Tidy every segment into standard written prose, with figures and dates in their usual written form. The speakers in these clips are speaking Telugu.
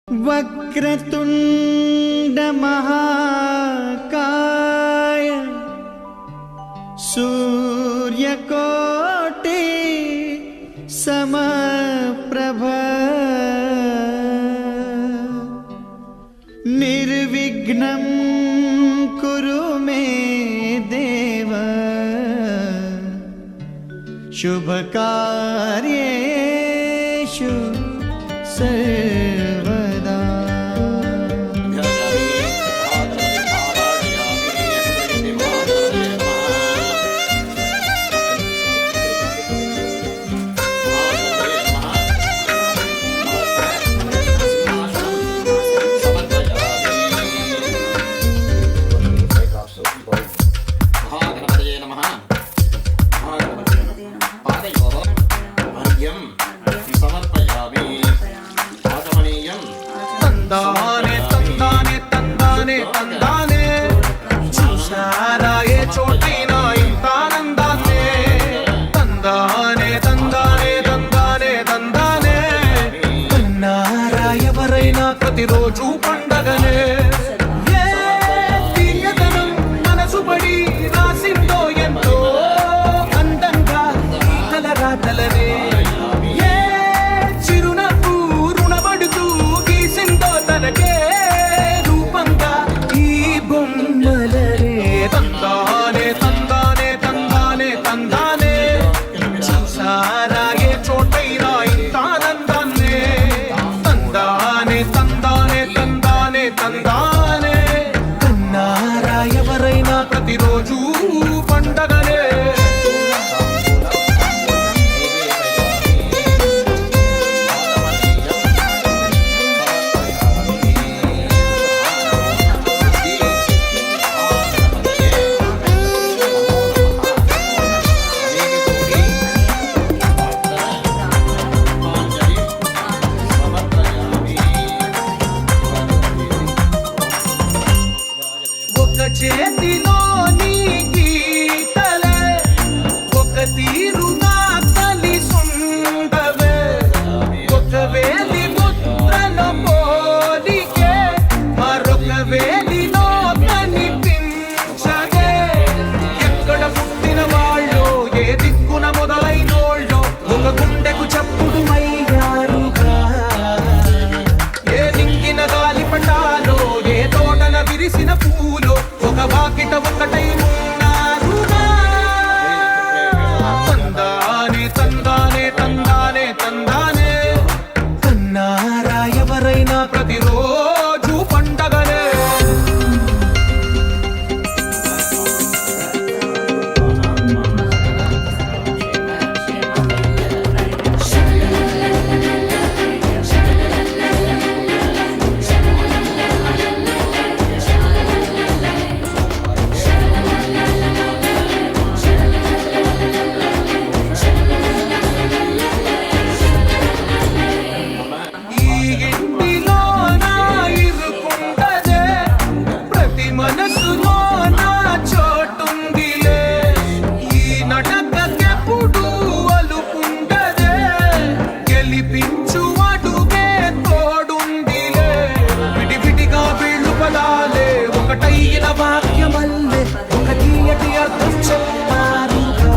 వక్రతుండ మహాకాయ సూర్యకోటి సమప్రభ నిర్విఘ్నం కురు మే దేవ శుభకార్యేషు సర్వదా. తందానే తందానే తందానే తందానే చూశారా ఏ చోటైనా ఇంత ఆనందాన్నే. తందానే తందానే తందానే తందానే కన్నారా ఎవరైనా ప్రతిరోజు పండగనే. ఏ తీయదనం మనసు పడి రాసిందో ఎంతో అందంగా ఈ కలరాతలనే. రూపంగా ఈ బొమ్మలరే. తందానే తందానే తందానే తందానే చూసారా ఏ చోటైనా ఇంత ఆనందాన్నే. తందానే తందానే తందానే తందానే కన్నారా ఎవరైనా ప్రతిరోజు పండగనే. చేతిలో నీ గీతలే ఒక తీరుగా కలిసుండవే. ఒక వేలి ముద్రల పోలికే మరొక వేలిలో కనిపించదే. ఎక్కడ పుట్టిన వాళ్ళు ఏ దిక్కున మొదలైనోళ్ళు ఒక గుండెకు చప్పుడు అయ్యారుగా. ఏ దింగిన గాలి పటాలో ఏ తోటన విరిసిన పూలు ఒక వాకిట ఒకటై ఉన్నారుగా. తందానే తందానే తందానే తందానే కన్నారా ఎవరైనా ప్రతిరోజు పండగనే. ఒకటైన వాక్యమల్లే ఒక తీయటి అర్థం చెప్పారుగా.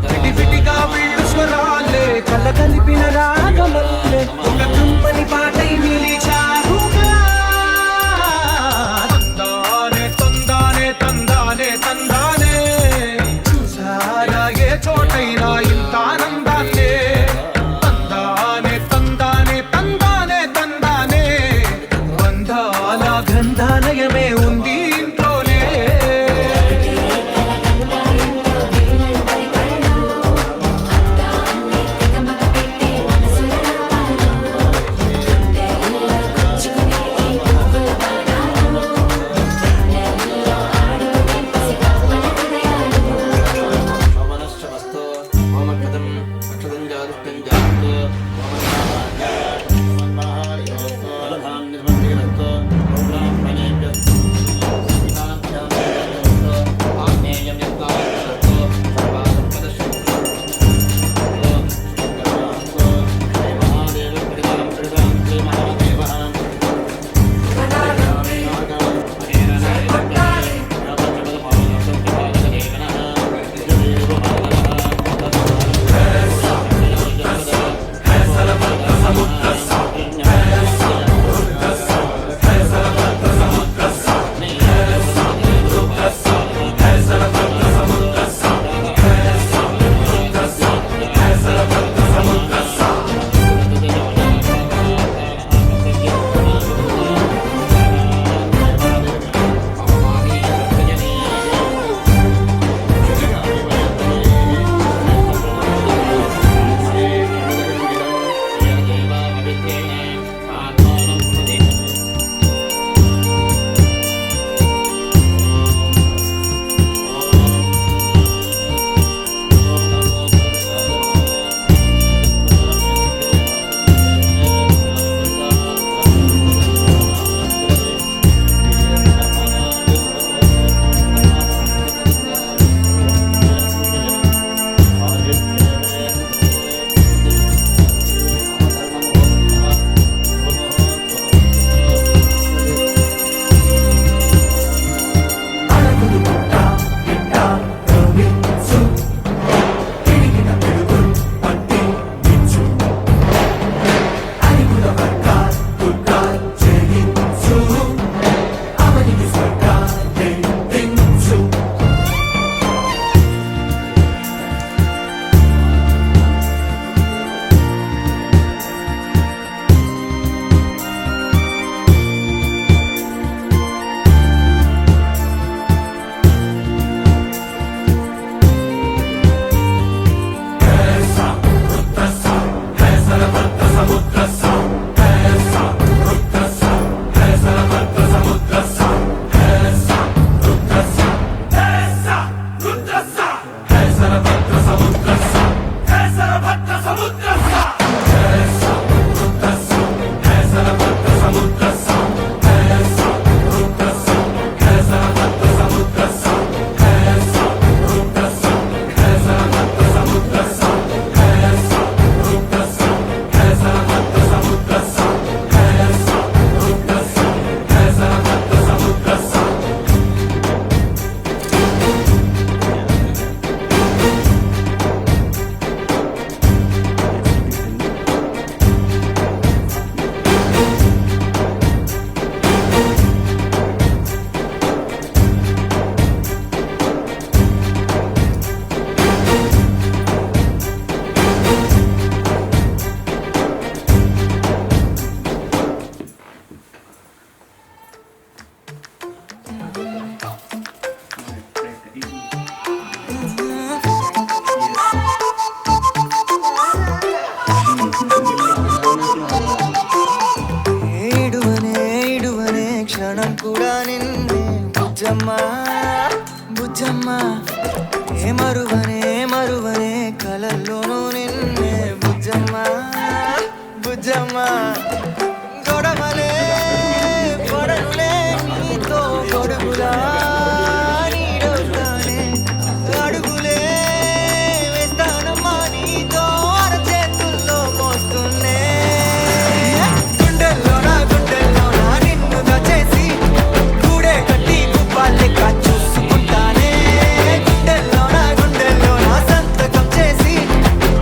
విడివిడిగా వీళ్ళు స్వరాలే కల కలిపిన రాగమల్లే ఒక కమ్మని పాటై నిలిచారుగా. తందానే తందానే తందానే తందానే చూసారా ఏ చోటైనా ఇంత ఆనందాన్నే. తందానే తందానే తందానే తందానే బంధాల గ్రంథాలయమే ఉంది ఇంట్లోనే. కూడా నిన్నే బుజ్జమ్మ బుజ్జమ్మ ఏ మరువనే మరువనే కలల్లోనూ నిన్నే బుజ్జమ్మ బుజ్జమ్మ గొడవలే పడనులే నీతో గొడుగులా నీడవుతానే అడుగులే వేస్తానమ్మా నీతో అరచేతుల్లో మోస్తున్నే గుండెల్లోనా నిన్ను దచేసి గూడే కట్టి గుప్పాలెక్క చూసుకుంటానే గుండెల్లోనా సంతకం చేసి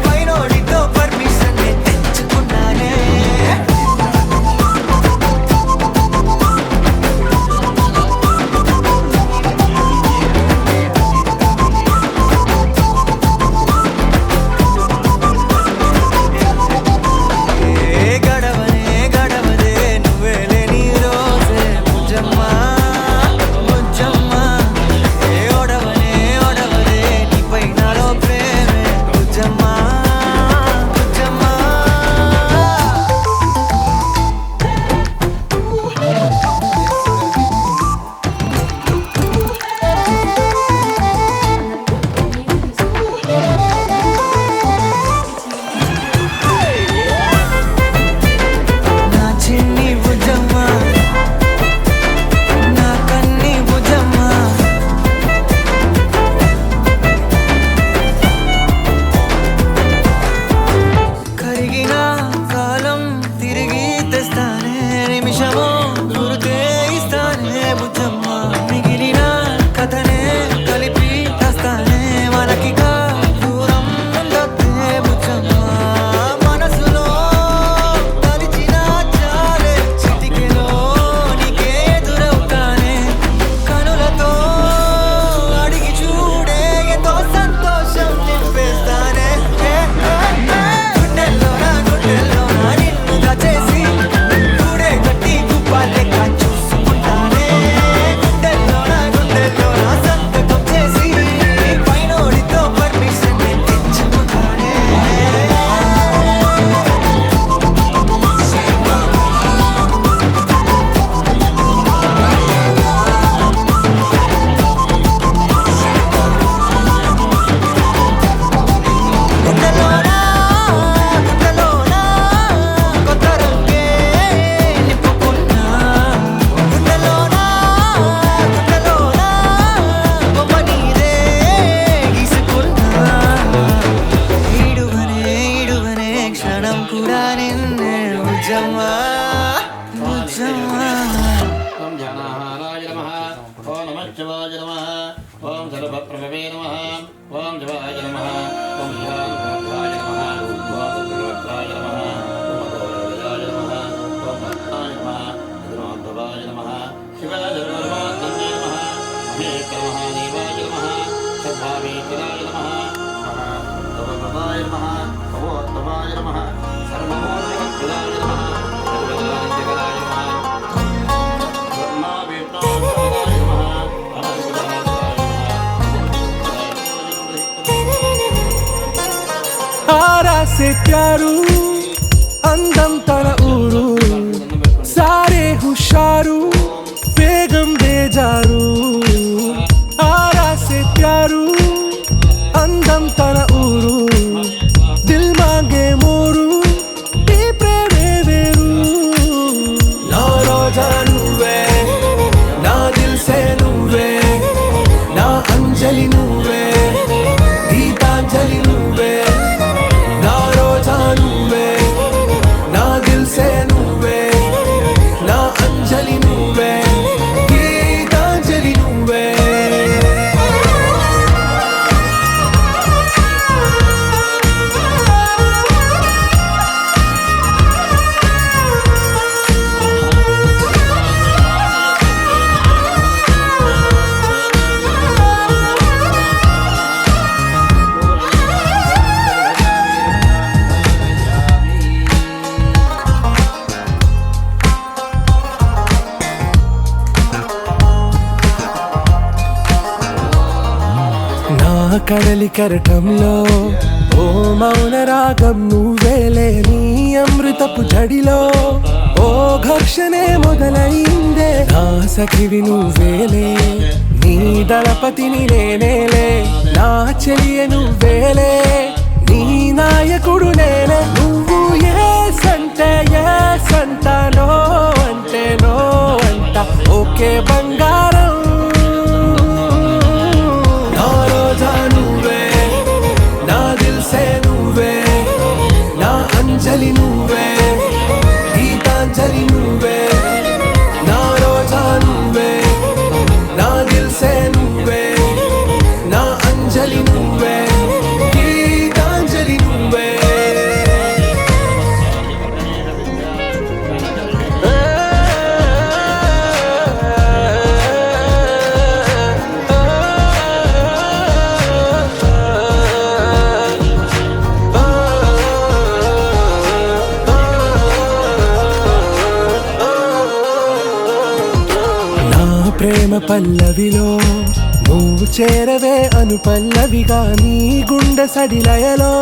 పైనోడితో పర్మిషన్ తెచ్చుకున్నానే గడవదే నువ్వే లేని రోజే బుజ్జమ్మ బుజ్జమ్మ ఏ ఓడవదే నీపై నాలో ప్రేమే బుజ్జమ్మ బుజ్జమ్మ నా చిన్ని బుజ్జమ్మ నా కన్ని బుజ్జమ్మ కరిగిన కాలం తిరిగి తెస్తానే నిమిషము గుర్తే ఇస్తానే బుజ్జమ్మ మిగిలిన కథనే కలిపి తెస్తానే మనకిగా దూరం ఉండొద్దే బుజ్జమ్మ మనసులో తలిచిన చాలే చిటికెలో నీకే ఎదురవుతానే కనులతో అడిగి చూడే ఎంతో సంతోషం నింపేస్తానే గుండెల్లోనా నిన్ను దచేసి గూడే కట్టి గుప్పాలెక్క చూసుకుంటానే గుండెల్లోనా సంతకం చేసి పైనోడితో పర్మిషన్ తెచ్చుకుంటానే గుండెల్లోనా కొత్త రంగే నింపుకున్నా గుండెల్లోనా బొమ్మ నీదే గీసుకున్నా ఈడువనే క్షణం కూడా నిన్నే బుజ్జమ్మ బుజ్జమ్మ ఓం జ్ఞానాహారాయ నమః ఓం నమః శివాయ నమః ఓం సర్వప్రభవే నమః ఓం శివాయ నమః ఓం జ్ఞానప్రభాయ నమః ఓం సర్వప్రభాయ నమః ఓం అఘోరాయ నమః ఓం భక్తాయ నమః ధర్మోద్భవాయ నమః శివాయ ధర్మోద్భవాయ నమః మహేశ్వరమహాదేవాయ నమః సద్భావేశ్వరాయ నమః సర్వప్రభాయ నమః భగవోద్భవాయ నమః సర్వమోదకప్రదాయ నమః సర్వదానందకరాయ నమః आरा से प्यारू అందం తన ఊరు సారే హుషారు బేగం బేజారు ఆరా సే ప్యారు అందం తన ఊరు దిల్ మాంగే మోరు ఈ ప్రేమే వేరు నా రోజా నువ్వే నా దిల్ సే నువ్వే నా అంజలి నువ్వే గీతాంజలి నువ్వే నా రోజా నువ్వే నా దిల్ సే నువ్వే నా అంజలి నువ్వే గీతాంజలి నువ్వే కడలి కరటంలో ఓ మౌన రాగం నువ్వేలే నీ అమృతపు జడిలో ఓ ఘర్షణే మొదలైందే నా నా సఖివి నువ్వేలే నీ దళపతిని నేనేలే నా చెలియ నువ్వేలే నీ నాయకుడు నేనే నువ్వు ఏ సంటే ఏ సంట నో అంటే నో అంట ఓకే బంగారం నా రోజా నువ్వే నా దిల్సే నువ్వే నా అంజలి నువ్వే గీతాంజలి నువ్వే నా రోజా నువ్వే నా దిల్సే నువ్వే నా అంజలి నువ్వే గీతాంజలి నువ్వే నా ప్రేమ పల్లవిలో నువ్వు చేరవే అను పల్లవిగా నీ గుండె సడిలయలో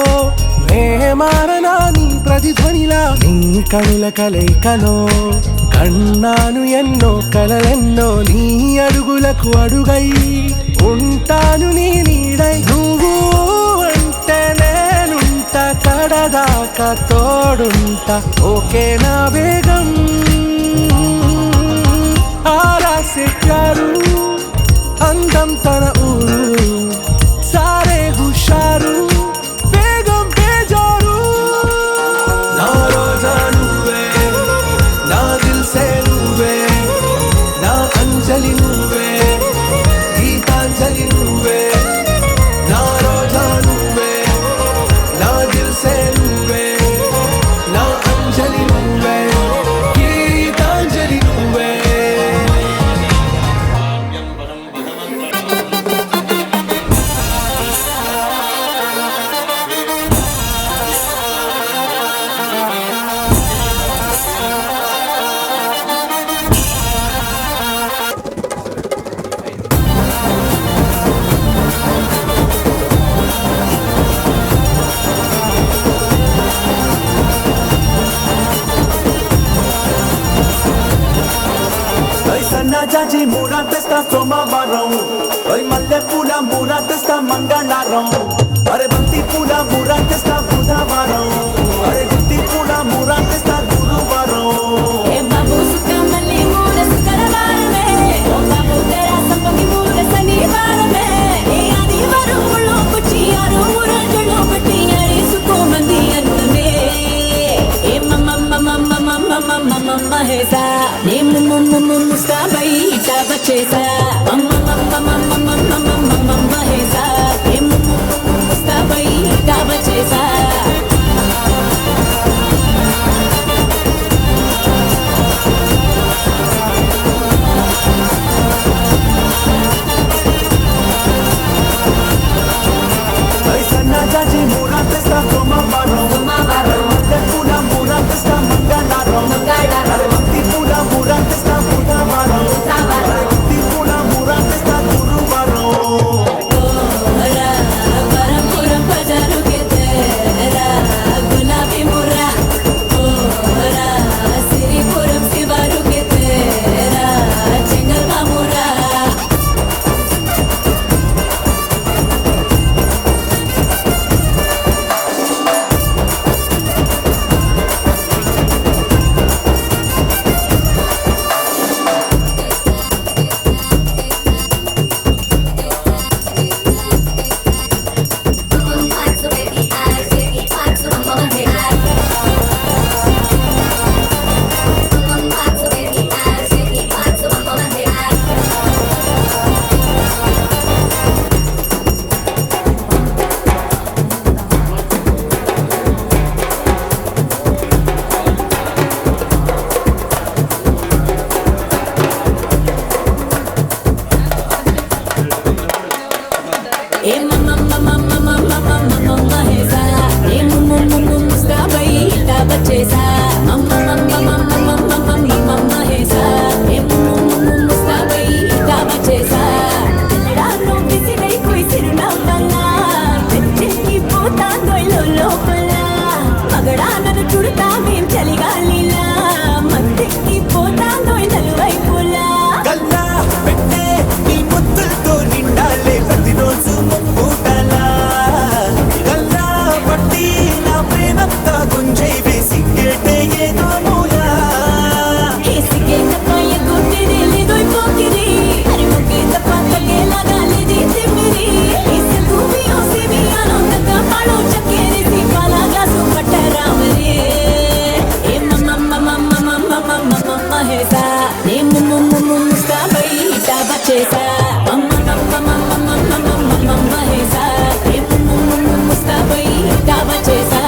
నే మారనా నీ ప్రతిధ్వనిలా నీ కనుల కలయికలో కన్నాను ఎన్నో కలలెన్నో నీ అడుగులకు అడుగై ఉంటాను నీ నీడై నువ్వు అంటే నేనుంట కడదాకా తోడుంట ఓకే నా వేగం आरा से प्यारू అందం తన ఊరు సారే హుషారు బేగం బేజారు నా రోజా నువ్వే నా దిల్ సే నువ్వే నా అంజలి నువ్వే గీతాంజలి నువ్వే నా రోజా నువ్వే నా దిల్ సే నువ్వే నా అంజలి నువ్వే గీతాంజలి నువ్వే సన్నా జాజి మూరా తెస్తా సోమవారం ఓయ్ మల్లె పూల మూరా తెస్తా మంగళవారం అరే బంతి పూల మూరా తెస్తా బుధవారం అరే గుత్తి పూల మూరా తెస్తా గురువారం ఏ బాబు సుఖమల్లి మూర శుక్రవారమే ఓ బాబు తెరా సంపంగి మూర శనివారమే ఏ ఆదివారం ముళ్ళు పుచ్చి ఆరు మురజులు పట్టి అరేసుకో మంది అన్నమే ఏ మమ్మ హేసా నే ముస్తాబై ఇటా బచేసా మమ్మ హేసా నే ముస్తాబై ఇటా బచేసా సన్నా జాజి మూరా తెస్తా సోమవారం మల్లె పూల మూరా తెస్తా మంగళవారం అరే బంతి పూల మూరా తెస్తా బుధవారం అరే గుత్తి పూల మూరా మహేసా నే ముస్తాబై టాబా చేసా మహేసా నే ముస్తాబై టాబా చేసా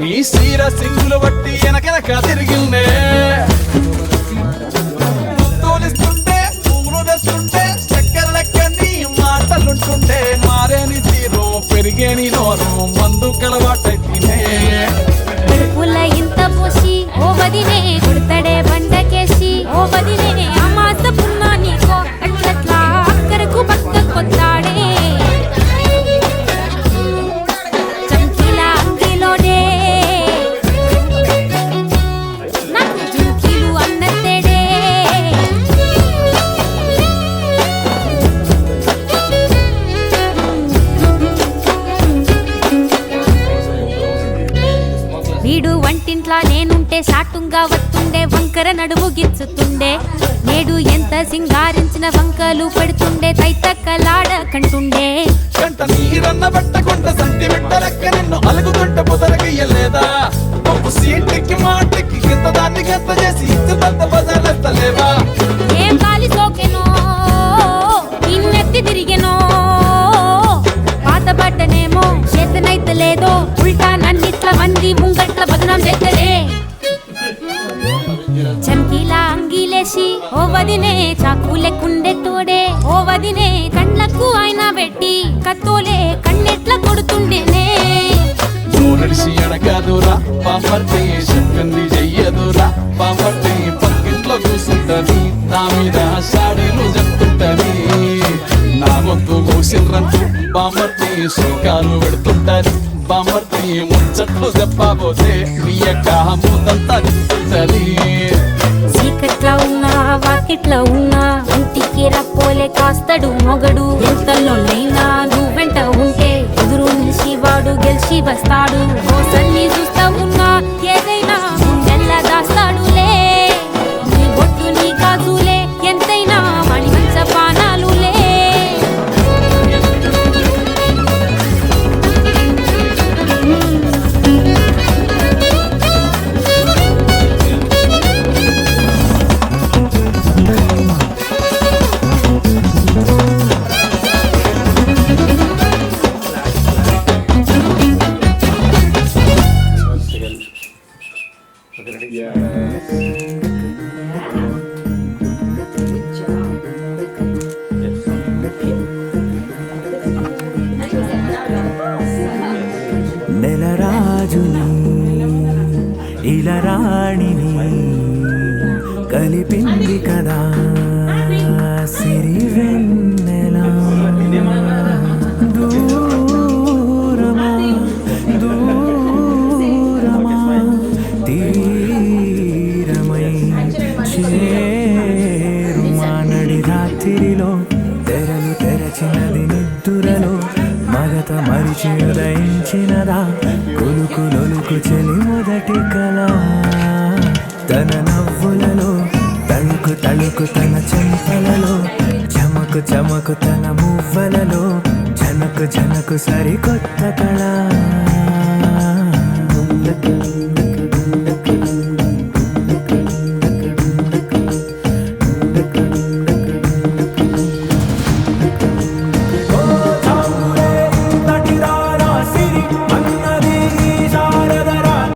నీ సీర సింగులు బట్టి వెనకెనక తిరిగిందే తోలిస్తుంటే పూలు తెస్తుంటే చక్కెర లెక్క నీ మాటలుంటుంటే మారేని తీరు పెరిగేని నోరు మందు కలవాటైతేనే ఇంత పోసి ఓ వదినే కొడతడే బండకేసి ఓ వదినే అమాస పున్నా నీకో అట్లట్లా అక్కరకు పక్క కొత్తాడే చంకిలా అంగిలోడే నాకు జుంకీలు అన్నత్తేడే వీడు వంటింట్లా నేనుంటే సాటుంగా వస్తుండే వంకర నడువు గిచ్చుతుండే నేడు ఎంత సింగారించిన వంకలు పెడుతుండే తైతక్కలాడ కంటుండే కంట నీరన్న పట్టకుండా సంటి బిడ్డలెక్క నిన్ను అలుగుతుంటే పొదరగయ్యలేదా ఒప్పు సీటికి మాటికి గింత దాన్ని గంత చేసి ఇచ్చుతంత బజార్లెత్తలేవా ఏం గాలి సోకెనో ఇన్నెత్తి తిరిగెనో పాత బట్టనేమో చేతనైతే లేదో ఉల్టా నన్నిట్ల మంది ముంగట్ల బదనాం చేస్తలే చంకీలా అంగిలేసి ఓ వదినే చాకులెక్కుండే తోడే ఓ వదినే కండ్లకు ఆయన పెట్టి కత్తోలే కన్నెట్ల కొడుతుండేనే నడిచి అడగదురా పాపర్తి చెప్పింది చెయ్యదురా పాపర్తి పక్కింట్లో కూసుంటది నా మీద సాడీలు చెప్తుంటది నా మొక్కు కూసిండ్రంటూ బామర్తి సుఖాలు పెడుతుంటది బామర్తి ముచ్చట్లు చెప్పబోతే నీ యొక్క మూతంతా చెప్తుంటది చీకట్లా ఉన్నా వాకిట్లా ఉన్నా ఇంటికి రప్పోలే కాస్తడు మొగడు ఎంతలోనైనా నువ్వు వెంట ఉంటే ఎదురు నిలిచి వాడు గెలిచి వస్తాడు కోసల్ని చూస్తా ఉన్నా ఏదైనా గుండెల్ల దాస్తాడులే నీ బొట్టు నీ కాజులే ఎంతైనా మణి మంచ పానాలులే నెలరాజుని ఇలరాణిని కలిపింది కదా సిరి వెన్నెలా దూరమా దూరమా తీరమై చేరుమా నడి రాత్రిలో తెరలు తెరచినది నిద్దురలో మగత మరిచి ఉదయించినదా కొలుకు నొలుకు చెలి మొదటి కళ తన నవ్వులలో తళుకు తళుకు తన చెంపలలో చమకు చమకు తన మువ్వలలో జనకు జనకు సరికొత్త కళ